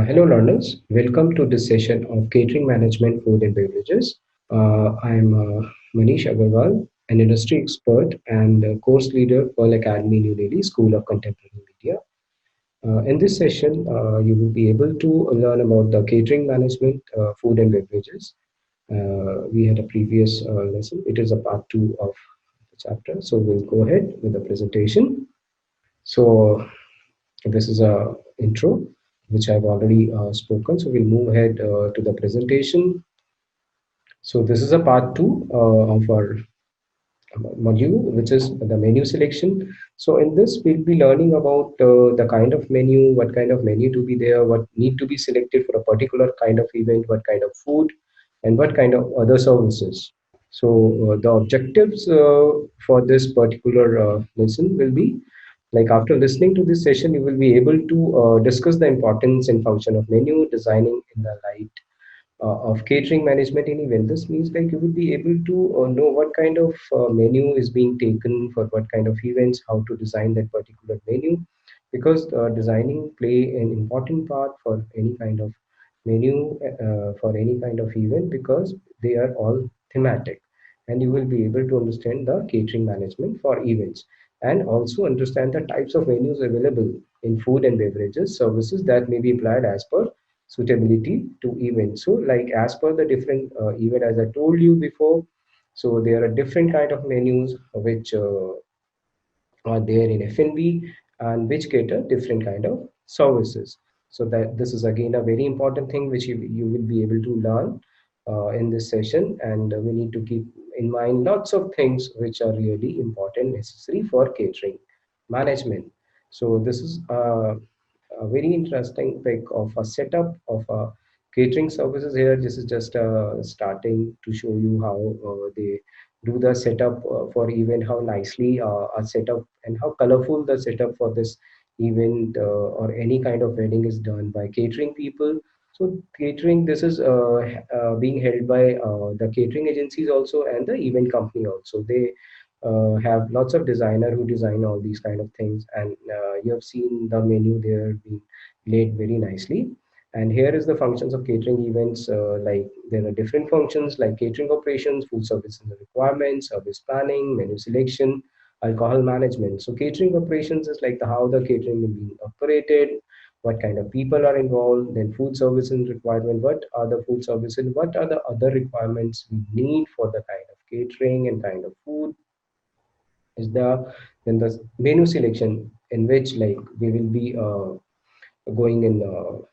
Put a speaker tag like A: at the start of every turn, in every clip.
A: Hello, learners. Welcome to this session of Catering Management, Food and Beverages. I'm Manish Agarwal, an industry expert and course leader for Academy New Delhi School of Contemporary Media. In this session, you will be able to learn about the catering management, food and beverages. We had a previous lesson. It is a part two of the chapter. So we'll go ahead with the presentation. So this is a intro which I've already spoken. So we'll move ahead to the presentation. So this is a part two of our module, which is the menu selection. So in this, we'll be learning about the kind of menu, what kind of menu to be there, what need to be selected for a particular kind of event, what kind of food, and what kind of other services. So the objectives for this particular lesson will be like after listening to this session, you will be able to discuss the importance and function of menu designing in the light of catering management in event. This means like you will be able to know what kind of menu is being taken for what kind of events, how to design that particular menu, because designing play an important part for any kind of menu for any kind of event because they are all thematic, and you will be able to understand the catering management for events and also understand the types of menus available in food and beverages services that may be applied as per suitability to event. So like as per the different event, as I told you before, so there are different kind of menus which are there in F&B and which cater different kind of services. So that this is again a very important thing which you will be able to learn in this session, and we need to keep in mind lots of things which are really important necessary for catering management. So this is a very interesting pick of a setup of a catering services here. This is just starting to show you how they do the setup for event, how nicely a setup and how colorful the setup for this event or any kind of wedding is done by catering people. So catering, this is being held by the catering agencies also and the event company also. They have lots of designer who design all these kind of things, and you have seen the menu there being laid very nicely. And here is the functions of catering events. Like there are different functions like catering operations, food service and the requirements, service planning, menu selection, alcohol management. So catering operations is like the how the catering is being operated, what kind of people are involved. Then food service and requirement, what are the food services, what are the other requirements we need for the kind of catering and kind of food is the then the menu selection, in which like we will be going in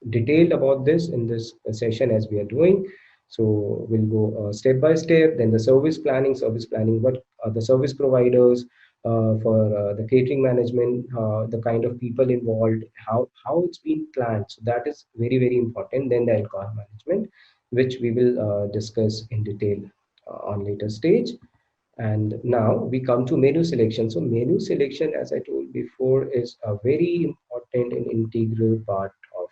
A: detailed about this in this session as we are doing. So we'll go step by step. Then the service planning, what are the service providers for the catering management, the kind of people involved, how it's been planned. So that is very very important. Then the alcohol management, which we will discuss in detail on later stage. And now we come to menu selection. So menu selection, as I told before, is a very important and integral part of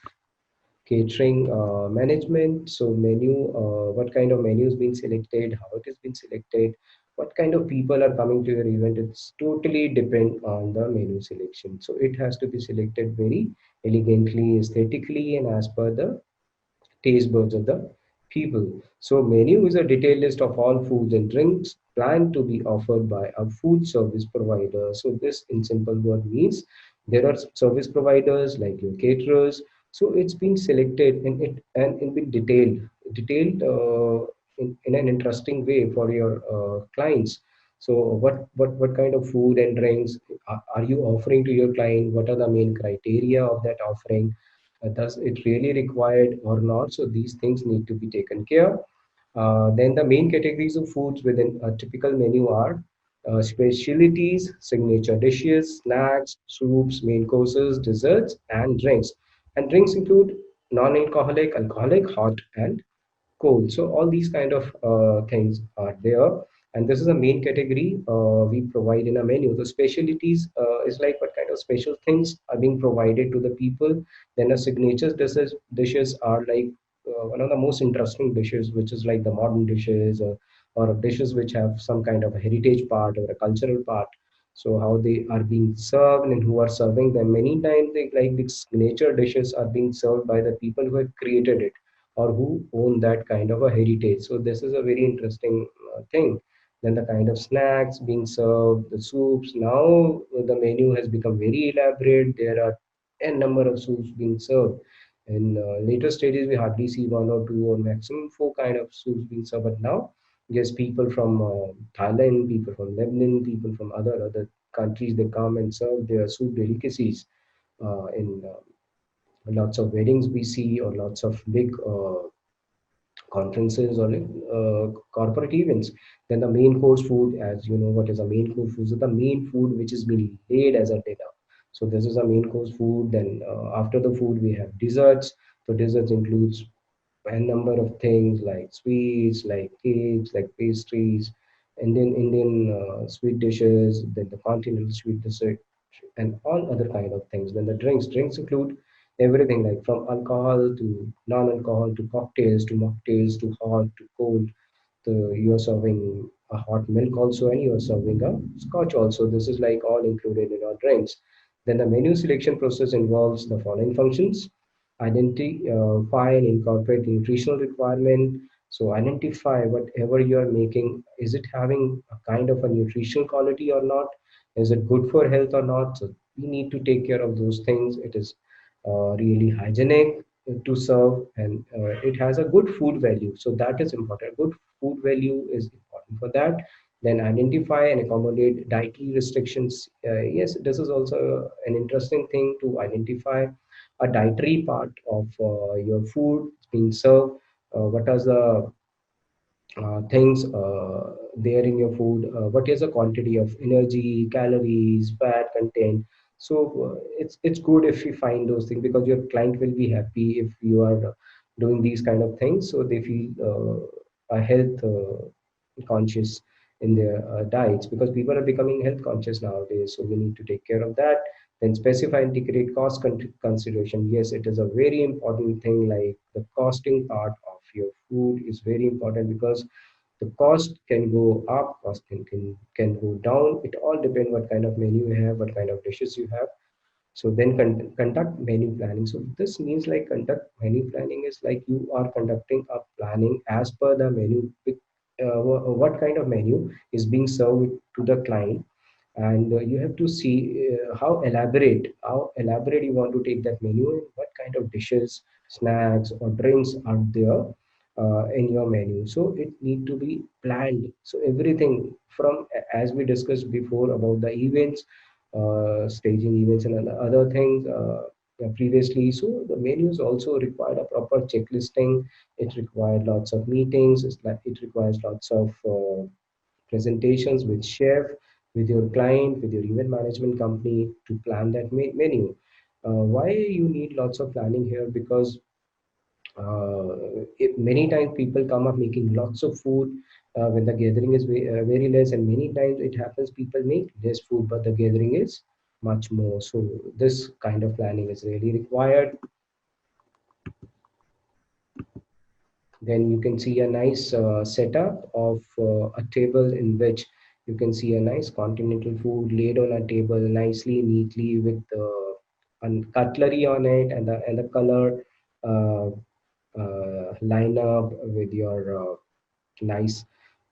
A: catering management. So menu, what kind of menu is being selected, how it has been selected, what kind of people are coming to your event, it's totally depend on the menu selection. So it has to be selected very elegantly, aesthetically, and as per the taste buds of the people. So menu is a detailed list of all foods and drinks planned to be offered by a food service provider. So this in simple word means there are service providers like your caterers. So it's been selected and been detailed in an interesting way for your clients. So what kind of food and drinks are you offering to your client? What are the main criteria of that offering? Does it really required or not? So these things need to be taken care. Then the main categories of foods within a typical menu are specialties, signature dishes, snacks, soups, main courses, desserts, and drinks. And drinks include non-alcoholic, alcoholic, hot, and cool. So all these kind of things are there, and this is a main category we provide in a menu. The specialties is like what kind of special things are being provided to the people. Then a signature dishes are like one of the most interesting dishes, which is like the modern dishes or dishes which have some kind of a heritage part or a cultural part. So how they are being served and who are serving them. Many times they like these nature dishes are being served by the people who have created it or who own that kind of a heritage. So this is a very interesting thing. Then the kind of snacks being served, the soups. Now the menu has become very elaborate. There are n number of soups being served. In later stages, we hardly see one or two or maximum four kind of soups being served. But now, yes, people from Thailand, people from Lebanon, people from other countries, they come and serve their soup delicacies in lots of weddings we see or lots of big conferences or corporate events. Then the main course food, as you know, what is a main course food? So the main food which is being laid as a dinner. So this is a main course food. Then after the food, we have desserts. So desserts includes a number of things like sweets, like cakes, like pastries, Indian sweet dishes, then the continental sweet dessert, and all other kind of things. Then the drinks include everything like from alcohol to non-alcohol to cocktails to mocktails to hot to cold. You are serving a hot milk also, and you are serving a scotch also. This is like all included in our drinks. Then the menu selection process involves the following functions: identify and incorporate nutritional requirement. So identify whatever you are making, is it having a kind of a nutritional quality or not? Is it good for health or not? So we need to take care of those things. It is really hygienic to serve, and it has a good food value. So that is important. Good food value is important for that. Then identify and accommodate dietary restrictions. Yes, this is also an interesting thing to identify a dietary part of your food being served. What are the things there in your food? What is the quantity of energy, calories, fat content? So it's good if you find those things, because your client will be happy if you are doing these kind of things, so they feel a health conscious in their diets, because people are becoming health conscious nowadays. So we need to take care of that. Then specify and integrate cost consideration. Yes, it is a very important thing. Like the costing part of your food is very important, because the cost can go up, cost can go down. It all depends what kind of menu you have, what kind of dishes you have. So then conduct menu planning. So this means like conduct menu planning is like you are conducting a planning as per the menu. What kind of menu is being served to the client, and you have to see how elaborate you want to take that menu, and what kind of dishes, snacks, or drinks are there in your menu. So it need to be planned. So everything from, as we discussed before about the events, staging events and other things previously. So the menus also required a proper checklisting. It required lots of meetings. It requires lots of presentations with chef, with your client, with your event management company to plan that menu. Why you need lots of planning here? Because many times people come up making lots of food when the gathering is very less, and many times it happens people make less food but the gathering is much more. So this kind of planning is really required. Then you can see a nice setup of a table in which you can see a nice continental food laid on a table nicely, neatly, with cutlery on it, and the color uh, line up with your nice.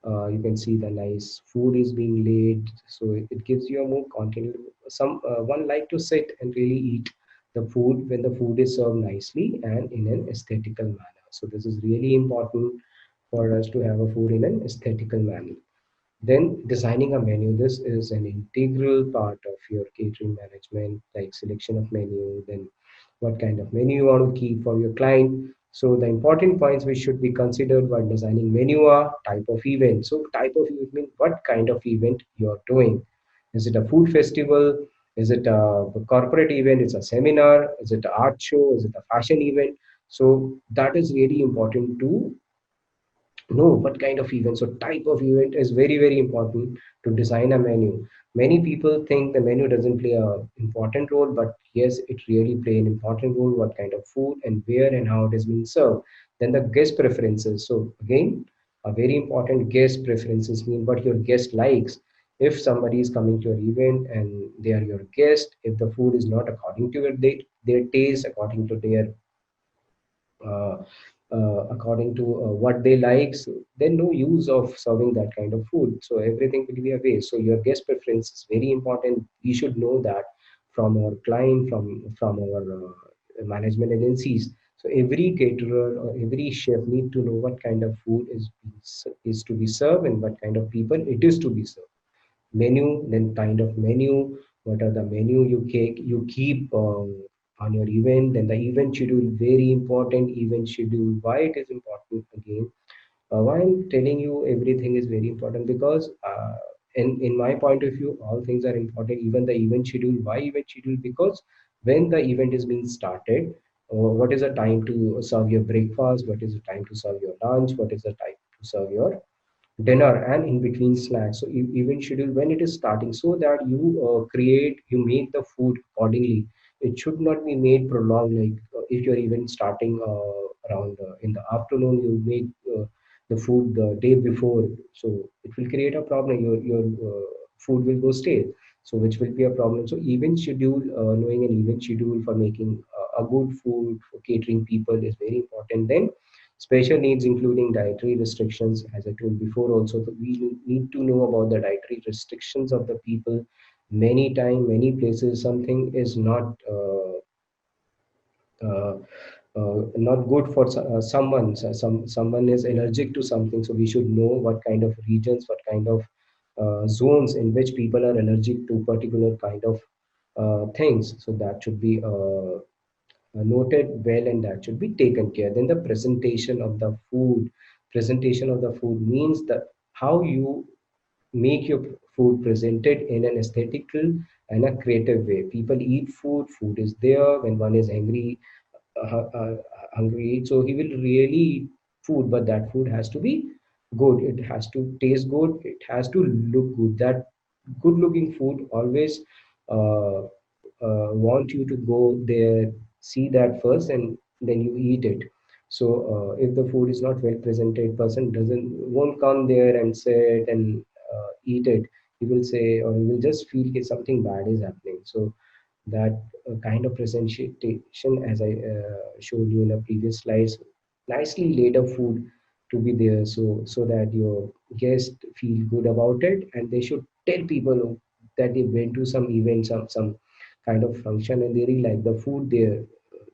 A: You can see the nice food is being laid, so it gives you a more continental. Some one like to sit and really eat the food when the food is served nicely and in an aesthetical manner. So this is really important for us to have a food in an aesthetical manner. Then designing a menu. This is an integral part of your catering management, like selection of menu, then what kind of menu you want to keep for your client. So the important points which should be considered while designing menu are type of event. So type of event means what kind of event you are doing. Is it a food festival? Is it a corporate event? Is it a seminar? Is it an art show? Is it a fashion event? So that is really important to know what kind of event. So type of event is very important to design a menu. Many people think the menu doesn't play a important role, but yes, it really play an important role. What kind of food and where and how it is being served. Then the guest preferences. So again, a very important guest preferences mean what your guest likes. If somebody is coming to your event and they are your guest, if the food is not according to their taste, according to their uh, according to what they like, so then no use of serving that kind of food. So everything will be a waste. So your guest preference is very important. We should know that from our client, from our management agencies. So every caterer or every chef need to know what kind of food is to be served and what kind of people it is to be served. Menu, then kind of menu, what are the menu you keep on your event. Then the event schedule, very important. Event schedule, why it is important again, why I'm telling you everything is very important, because in my point of view, all things are important, even the event schedule. Why event schedule? Because when the event is being started, what is the time to serve your breakfast, what is the time to serve your lunch, what is the time to serve your dinner, and in between snacks. So even schedule when it is starting, so that you you make the food accordingly. It should not be made prolonged, like if you're even starting around in the afternoon, you make the food the day before, so it will create a problem. Your food will go stale, so which will be a problem. So event schedule, knowing an event schedule for making a good food for catering people is very important. Then special needs, including dietary restrictions, as I told before, also we need to know about the dietary restrictions of the people. Many time, many places, something is uh, not good for someone. So someone is allergic to something, so we should know what kind of regions, what kind of zones in which people are allergic to particular kind of things. So that should be noted well, and that should be taken care. Then the presentation of the food. Presentation of the food means that how you make your food presented in an aesthetical and a creative way. People eat food, food is there when one is angry, hungry, so he will really eat food, but that food has to be good, it has to taste good, it has to look good. That good looking food always uh, want you to go there, see that first, and then you eat it. So if the food is not well presented, person doesn't won't come there and sit and eat it. He will say, or he will just feel that something bad is happening. So that kind of presentation, as I showed you in the previous slides, nicely laid up food to be there, so that your guests feel good about it, and they should tell people that they went to some event, some kind of function, and they really like the food there.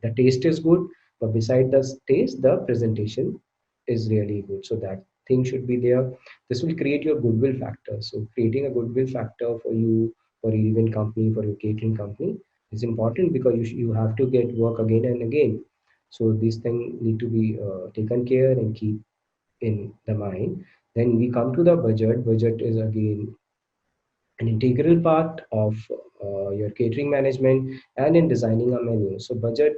A: The taste is good, but beside the taste, the presentation is really good. So that thing should be there. This will create your goodwill factor. So creating a goodwill factor for you, for your event company, for your catering company is important, because you have to get work again and again. So these things need to be taken care and keep in the mind. Then we come to the budget. Budget is again an integral part of your catering management and in designing a menu. So budget,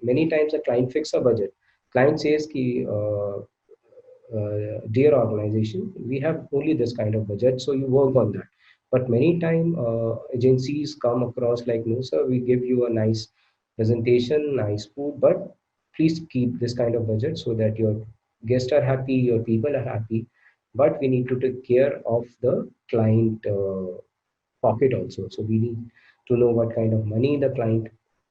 A: many times a client fix a budget. Client says ki, dear organization, we have only this kind of budget, so you work on that. But many time agencies come across like, no sir, we give you a nice presentation, nice food, but please keep this kind of budget so that your guests are happy, your people are happy. But we need to take care of the client pocket also. So we need to know what kind of money the client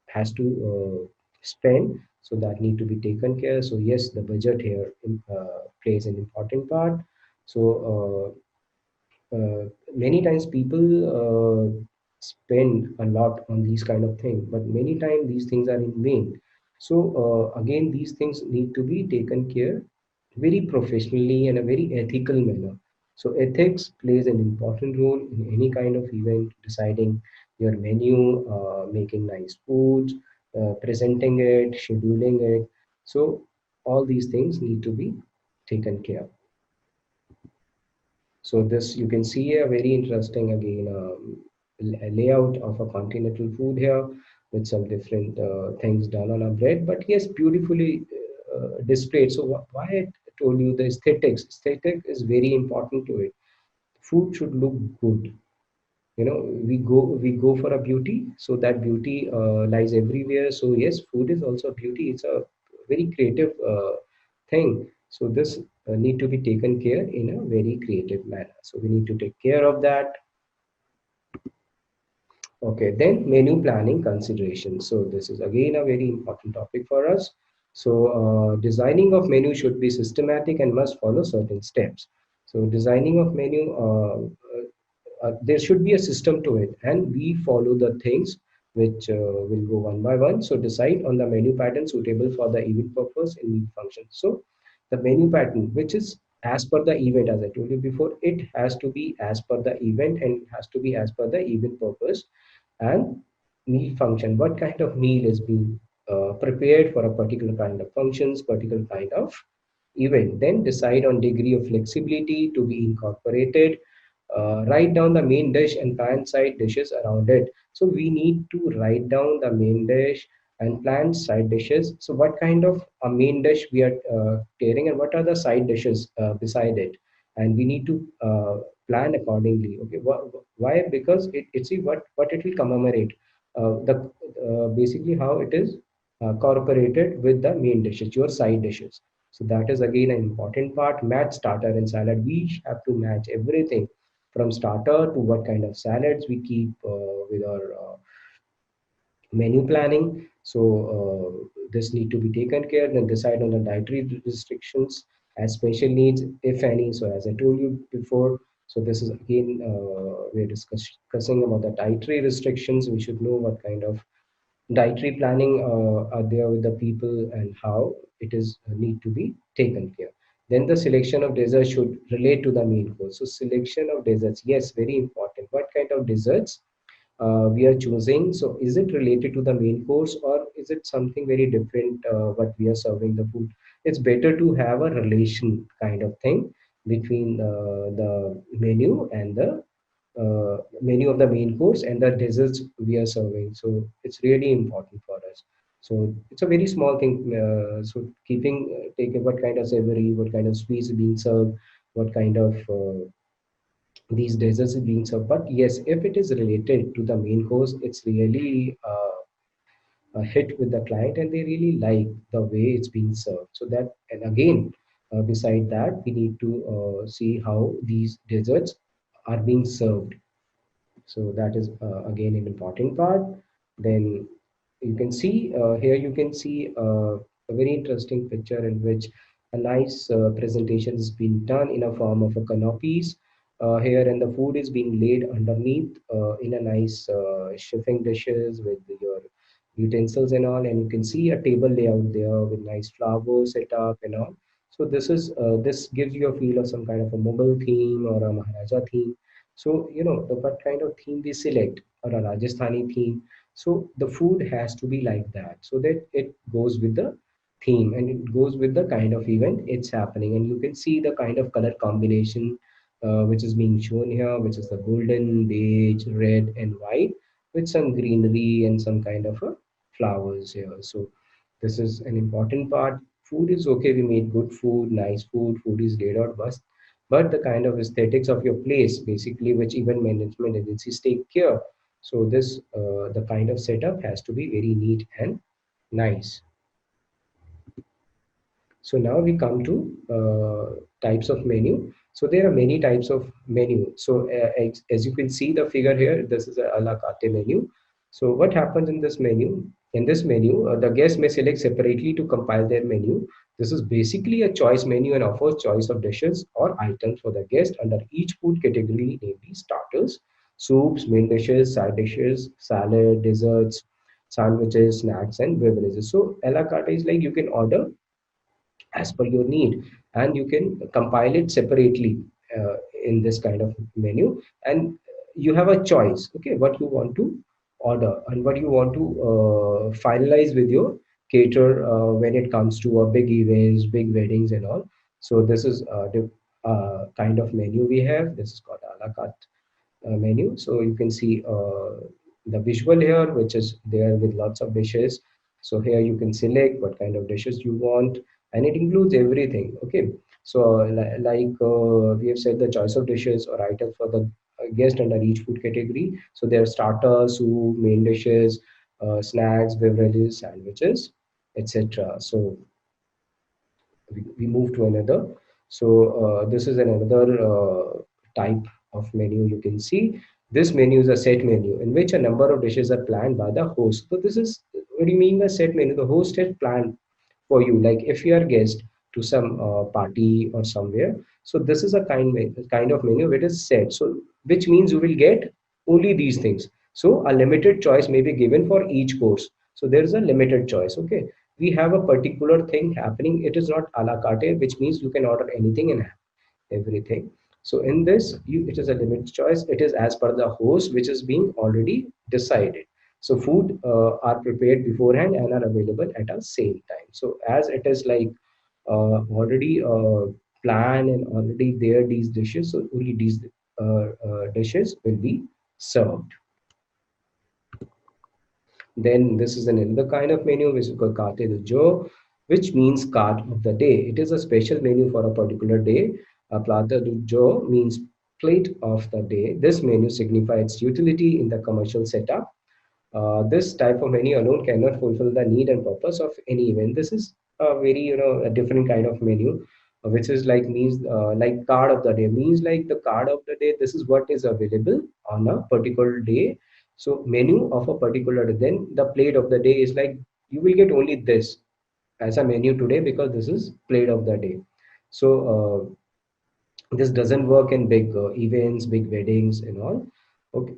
A: has to spend. So that need to be taken care. So yes, the budget here plays an important part. So many times people spend a lot on these kind of things, but many times these things are in vain. So again, these things need to be taken care very professionally and a very ethical manner. So ethics plays an important role in any kind of event, deciding your menu, making nice foods, presenting it, scheduling it. So all these things need to be taken care. So this, you can see a very interesting again layout of a continental food here with some different things done on a bread, but yes, beautifully displayed. So why I told you the aesthetics. Aesthetic is very important to it. Food should look good. You know, we go for a beauty, so that beauty lies everywhere. So yes, food is also beauty. It's a very creative thing. So this need to be taken care in a very creative manner. So we need to take care of that. Okay, then menu planning consideration. So this is again a very important topic for us. So designing of menu should be systematic and must follow certain steps. So designing of menu, there should be a system to it, and we follow the things which will go one by one. So decide on the menu pattern suitable for the event purpose in each function. So the menu pattern, which is as per the event, as I told you before, it has to be as per the event and it has to be as per the event purpose and meal function. What kind of meal is being prepared for a particular kind of functions, particular kind of event. Then decide on degree of flexibility to be incorporated. Write down the main dish and plan side dishes around it. So we need to write down the main dish and plan side dishes. So what kind of a main dish we are tearing and what are the side dishes beside it, and we need to plan accordingly. Okay, why? Because it see what it will commemorate. The basically how it is cooperated with the main dishes, your side dishes. So that is again an important part. Match starter and salad. We have to match everything from starter to what kind of salads we keep with our menu planning. So this need to be taken care. Then decide on the dietary restrictions as special needs, if any. So as I told you before, so this is again we're discussing about the dietary restrictions. We should know what kind of dietary planning are there with the people and how it is need to be taken care. Then the selection of desserts should relate to the main course. So selection of desserts, yes, very important. What kind of desserts we are choosing? So is it related to the main course or is it something very different what we are serving the food? It's better to have a relation kind of thing between the menu and the menu of the main course and the desserts we are serving. So it's really important for us. So it's a very small thing. So keeping take what kind of savory, what kind of sweets being served, what kind of these desserts is being served. But yes, if it is related to the main course, it's really a hit with the client, and they really like the way it's being served. So that, and again, beside that, we need to see how these desserts are being served. So that is again an important part. Then you can see here you can see a very interesting picture in which a nice presentation is being done in a form of a canopies here, and the food is being laid underneath in a nice chefing dishes with your utensils and all, and you can see a table layout there with nice flowers set up and all. So this gives you a feel of some kind of a Mughal theme or a Maharaja theme. So, what kind of theme we select, or a Rajasthani theme. So the food has to be like that, so that it goes with the theme and it goes with the kind of event it's happening. And you can see the kind of color combination which is being shown here, which is the golden, beige, red, and white, with some greenery and some kind of a flowers here. So this is an important part. Food is okay. We made good food, nice food. Food is laid out, but the kind of aesthetics of your place, basically, which even management agencies take care. So this the kind of setup has to be very neat and nice. So now we come to types of menu. So there are many types of menu. So as you can see the figure here, this is a la carte menu. So what happens in this menu? In this menu, the guest may select separately to compile their menu. This is basically a choice menu and offers choice of dishes or items for the guest under each food category, namely starters, soups, main dishes, side dishes, salad, desserts, sandwiches, snacks, and beverages. So a la carte is like you can order as per your need, and you can compile it separately in this kind of menu, and you have a choice, okay, what you want to order and what you want to finalize with your caterer when it comes to a big events, big weddings and all. So this is the kind of menu we have. This is called a la carte menu. So you can see the visual here, which is there with lots of dishes. So here you can select what kind of dishes you want, and it includes everything. Okay. So like we have said, the choice of dishes or items for the guest under each food category. So there are starters, soup, main dishes, snacks, beverages, sandwiches, etc. So we move to another. So this is another type of menu you can see. This menu is a set menu in which a number of dishes are planned by the host. So this is what do you mean by set menu? The host has planned for you. Like if you are guest to some party or somewhere, so this is a kind of menu which is set. So which means you will get only these things. So a limited choice may be given for each course. So there is a limited choice. Okay, we have a particular thing happening. It is not a la carte, which means you can order anything and everything. So in this, it is a limited choice. It is as per the host, which is being already decided. So food are prepared beforehand and are available at a same time. So as it is like already planned and already there these dishes, so only these dishes will be served. Then this is another kind of menu which is called Carte du jour, which means card of the day. It is a special menu for a particular day. A Plata du jour means plate of the day. This menu signifies utility in the commercial setup. This type of menu alone cannot fulfill the need and purpose of any event. This is a very a different kind of menu, which is like means like card of the day means like the card of the day. This is what is available on a particular day. So menu of a particular day. Then the plate of the day is like you will get only this as a menu today because this is plate of the day. So this doesn't work in big events, big weddings and all. Okay,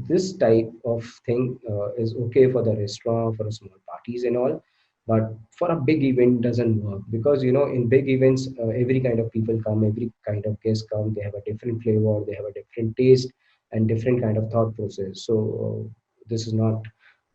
A: this type of thing is okay for the restaurant, for a small parties and all, but for a big event doesn't work because in big events every kind of people come, every kind of guest come. They have a different flavor, they have a different taste and different kind of thought process. So this is not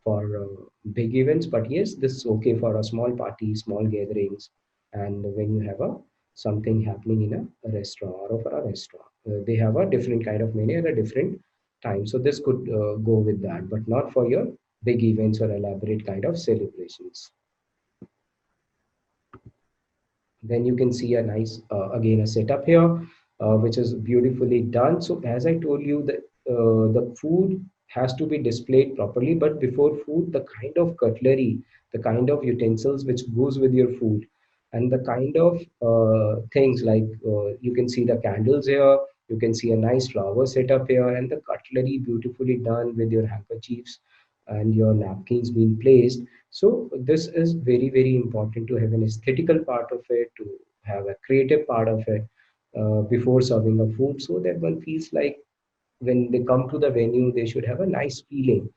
A: for big events, but yes, this is okay for a small party, small gatherings, and when you have a something happening in a restaurant or for a restaurant. They have a different kind of menu at a different time. So this could go with that, but not for your big events or elaborate kind of celebrations. Then you can see a nice, again, a setup here, which is beautifully done. So as I told you, the food has to be displayed properly, but before food, the kind of cutlery, the kind of utensils which goes with your food, and the kind of things like you can see the candles here, you can see a nice flower setup here, and the cutlery beautifully done with your handkerchiefs and your napkins being placed. So this is very, very important to have an aesthetical part of it, to have a creative part of it before serving a food, so that one feels like when they come to the venue, they should have a nice feeling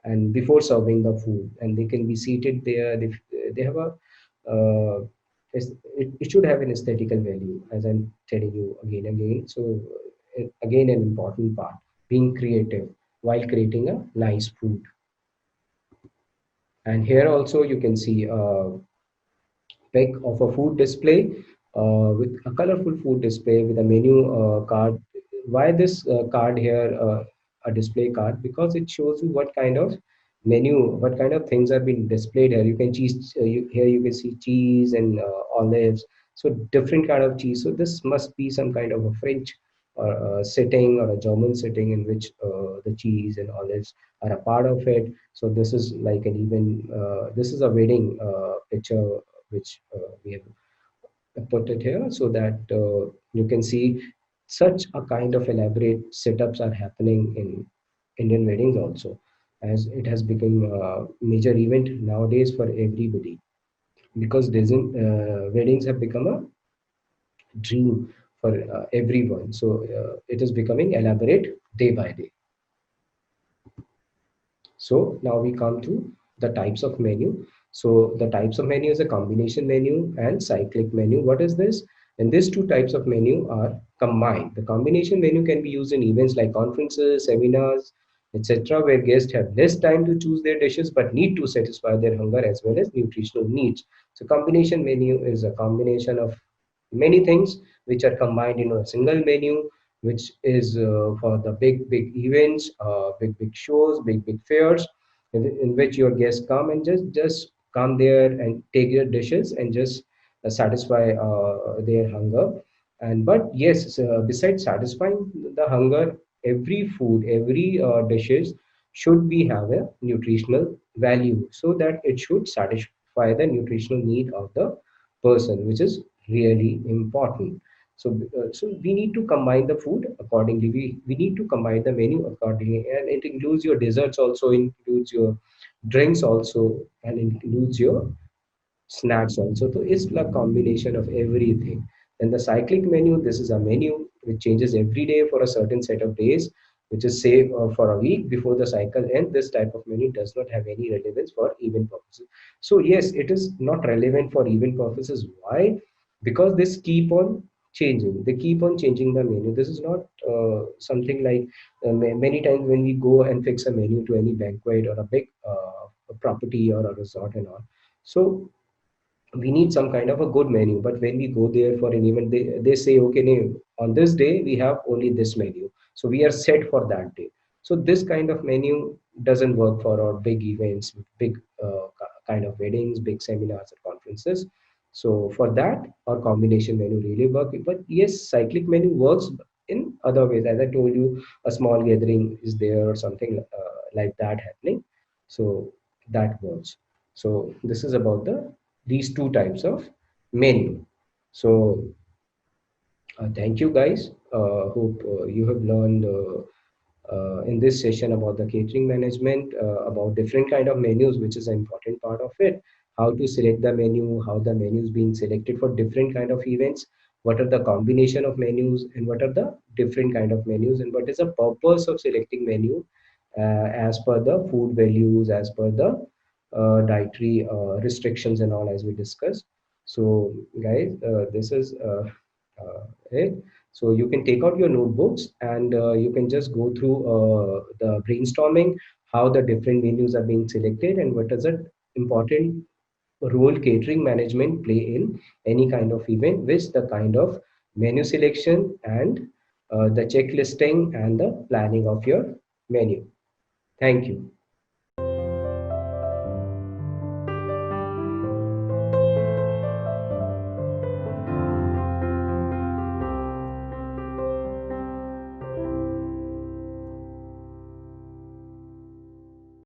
A: and before serving the food, and they can be seated there. They have a it should have an aesthetical value, as I'm telling you again and again. So again, an important part, being creative while creating a nice food. And here also you can see pic of a food display with a colorful food display with a menu card. Why this card here, a display card? Because it shows you what kind of menu, what kind of things are being displayed here. You can here you can see cheese and olives. So different kind of cheese. So this must be some kind of a French or sitting or a German sitting in which the cheese and olives are a part of it. So this is like an even this is a wedding picture which we have put it here so that you can see such a kind of elaborate setups are happening in Indian weddings also, as it has become a major event nowadays for everybody because weddings have become a dream for everyone. So it is becoming elaborate day by day. So now we come to the types of menu. So the types of menu is a combination menu and cyclic menu. What is this? And these two types of menu are combined. The combination menu can be used in events like conferences, seminars, etc., where guests have less time to choose their dishes but need to satisfy their hunger as well as nutritional needs. So combination menu is a combination of many things which are combined into a single menu, which is for the big events, big shows, big fairs, in which your guests come and just come there and take your dishes and just satisfy their hunger. And but yes, besides satisfying the hunger, every food, every dishes should be have a nutritional value so that it should satisfy the nutritional need of the person, which is really important. So we need to combine the food accordingly. We need to combine the menu accordingly, and it includes your desserts also, includes your drinks also, and includes your snacks also. So it's a combination of everything. And the cyclic menu, this is a menu which changes every day for a certain set of days, which is say for a week before the cycle ends. This type of menu does not have any relevance for event purposes. So yes, it is not relevant for event purposes. Why? Because this keep on changing. They keep on changing the menu. This is not something like many times when we go and fix a menu to any banquet or a big property or a resort and all. So we need some kind of a good menu, but when we go there for an event, they say, okay, no, on this day we have only this menu, so we are set for that day. So this kind of menu doesn't work for our big events, big kind of weddings, big seminars or conferences. So for that, our combination menu really work. But yes, cyclic menu works in other ways. As I told you, a small gathering is there or something like that happening, so that works. So this is about these two types of menu. So thank you guys. Hope you have learned in this session about the catering management, about different kind of menus, which is an important part of it. How to select the menu, how the menu is being selected for different kind of events, what are the combination of menus, and what are the different kind of menus, and what is the purpose of selecting menu as per the food values, as per the dietary restrictions and all, as we discussed. So guys, this is it. So you can take out your notebooks, and you can just go through the brainstorming, how the different menus are being selected, and what is the important role catering management play in any kind of event, with the kind of menu selection and the checklisting and the planning of your menu. Thank you.